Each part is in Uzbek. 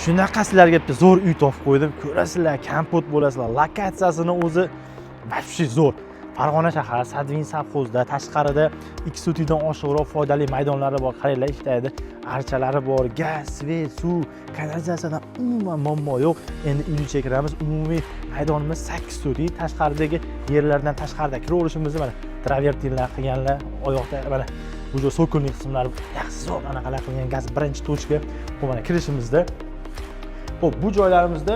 Shunaqa sizlarga bitta zo'r uy topib qo'ydim. Ko'rasizlar, kompot bo'lasizlar. Lokatsiyasini o'zi вообще zo'r. Farg'ona shahar Sadvin savxozda tashqarida 2 sotidan oshiqroq foydali maydonlari bor. Qaranglar, ishlaydi. Archalari bor, gaz, svet, suv, kanalizatsiyadan umuman muammo yo'q. Endi uyni chekiramiz. Umumiy maydonimiz 8 soti. Tashqaridagi yerlardan tashqarida kiraverishimizni mana travertinlar qilganlar, oyoqda mana bu joy sokolning qismlari yaxshi zo'r anaqalar qilgan gaz birinchi tochka. Bu mana kirishimizda. Xo'p, bu joylarimizda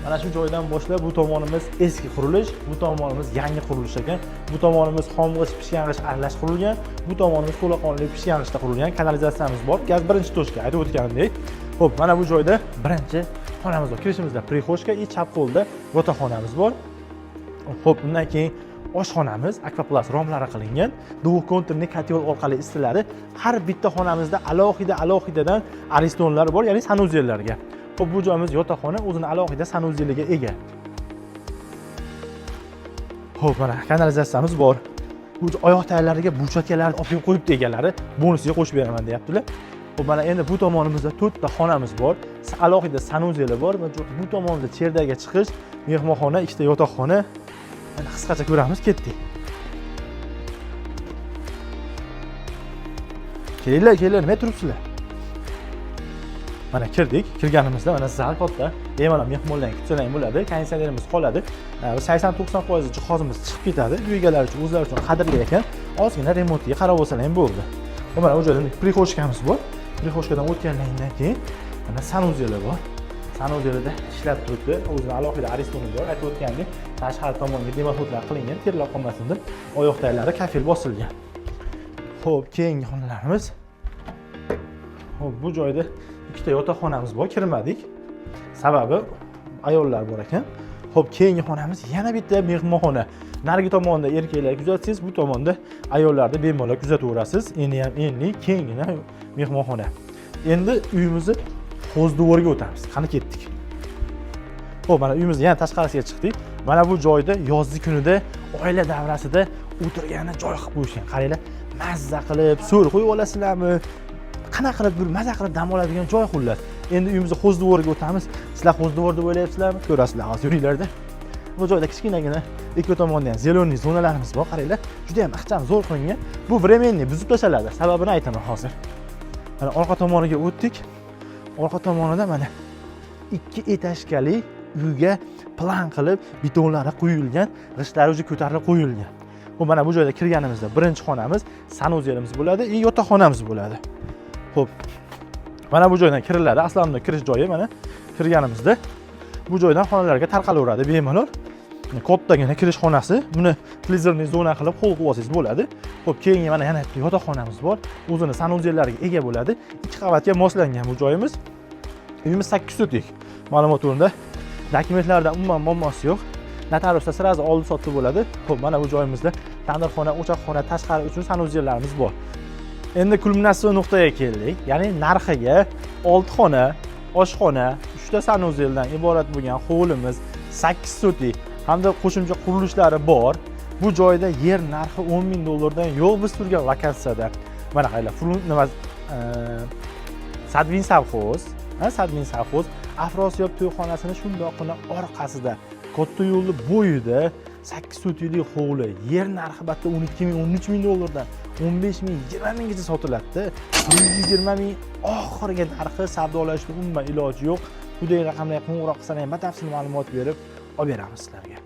mana shu joydan boshlab bu tomonimiz eski qurilish, bu tomonimiz yangi qurilish ekan. Bu tomonimiz xomg'ich, pishgang'ich aralash qurilgan, bu tomonimiz to'laqonli pishgang'ichda qurilgan. Kanalizatsiyamiz bor, gaz birinchi tochka aytib o'tganimdek. Xo'p, mana bu joyda birinchi xonamiz bor. Kirishimizda prixoshka, chap qo'lda yotoqxonamiz bor. Xo'p, undan keyin oshxonamiz Aquaplast romlari qilingan. Duokonturli kotel orqali isitiladi. Har bitta xonamizda alohidadan aristonlar bor, ya'ni sanuzellarga. Xo'p, bu joyimiz yotoqxona, o'zini alohida sanuzeliga ega. Xo'p, mana kanalizatsiyamiz bor. Bu oyoq taglariga burchaklarni olib qo'yibdi egalari, bonusiga qo'shib beraman deyaptilar. Xo'p, mana endi bu tomonimizda 4 ta xonamiz bor. Alohida sanuzeli bor va bu tomonda cherdaga chiqish, mehmonxona, ikkita yotoqxona. Mana qisqacha ko'ramiz, ketdik. Kelinglar, nima turibsizlar? Mana kirdik. Kirganimizda mana zal katta. Bemalol mehmonlarga kutsalang bo'ladi. Konditsionerimiz qoladi. 80-90% jihozimiz chiqib ketadi. Uy egalari uchun, o'zlari uchun qadrli ekan. Ozgina remontga qarab olsalar bo'ldi. Mana bu joyda prixoshkamiz bor. Prixoshkadan o'tgandan keyin mana sanuzeli bor. Sanuzelida ishlab turibdi. O'zini alohida aristoni bor. Aytib o'tgandek, tashqari tomonga demoxodlar qilingan, terlab qolmasin deb oyoq taglari kafil bosilgan. Xo'p, keyingi xonalarimiz. Xo'p, bu joyda ikkita yotoqxonamiz bor, kirmadik. Sababi ayollar bor ekan. Xo'p, keyingi xonamiz yana bitta mehmonxona. Narigi tomonda erkaklar kuzatsangiz, bu tomonda ayollarni bemalol kuzataverasiz. Endi ham keyingina mehmonxona. Endi uyimizni Xo'zduvoriga o'tamiz. Qani ketdik. Xo'p, mana uyimizni yana tashqarisiga chiqdik. Mana bu joyda yozgi kunida oila davrasida o'tirgani joy qilib qo'yishgan. Qaranglar, mazza qilib, so'l qo'yib olasizlarmi? Qanaqa qilib bir mazza qilib dam oladigan joy xullas. Endi uyimizni Xo'zduvoriga o'tamiz. Sizlar Xo'zduvor deb o'ylayapsizlarmi? Ko'rasizlar hozir yo'ringlarda. Bu joyda kichkinagina ikki tomonda ham zeleniy zonalarimiz bor. Qaranglar, juda ham ixcham zo'r qilingan. Bu временный buzib tashaladi. Sababini aytaman hozir. Mana orqa tomoniga o'tdik. Orqa tomonida mana 2 etajkali uyga plan qilib betonlari qo'yilgan, g'ishtlari o'zi ko'tarilib qo'yilgan. Bu mana bu joyda kirganimizda birinchi xonamiz, sanuzelimiz bo'ladi, yotoqxonamiz bo'ladi. Xo'p. Mana bu joydan kiriladi. Aslan kirish joyi mana kirganimizda bu joydan xonalarga tarqalaveradi bemalol. Kattagina kirish xonasi. Buni plezerniy zona qilib qo'l qo'yib olsangiz bo'ladi. Xo'p, keyingi mana yana bitta yotoqxonamiz bor. O'zini sanuzellariga ega bo'ladi. 2 qavatga moslangan bu joyimiz. Uyimiz 8 sotlik. Ma'lumot o'rnida dokumentlarda umuman muammosi yo'q. Notariusda sirazi oldi sotdi bo'ladi. Xo'p, mana bu joyimizda tandirxona, o'choqxona, tashqari uchun sanuzellarimiz bor. Endi kulminatsion nuqtaga keldik. Ya'ni narxiga 6 xona, oshxona, 3 ta sanuzeldan iborat bo'lgan hovlimiz 8 sotlik hamda qo'shimcha qurilishlari bor. Bu joyda yer narxi $10,000 yo'q biz turgan lokatsiyada. Mana qaranglar, Sadvin savxoz, Sadvin savxoz Afrosiyob to'yxonasini shundoqqina orqasida, katta yo'lni bo'yida 8 sotlik hovli. Yer narxi batta $12,000, $13,000dan 15,000, 20,000gacha sotiladi. 120,000 oxirgi narxi, savdolashishning umuman iloji yo'q. Quyidagi raqamlarga qo'ng'iroq qilsangiz batafsil ma'lumot berib olib beramiz sizlarga.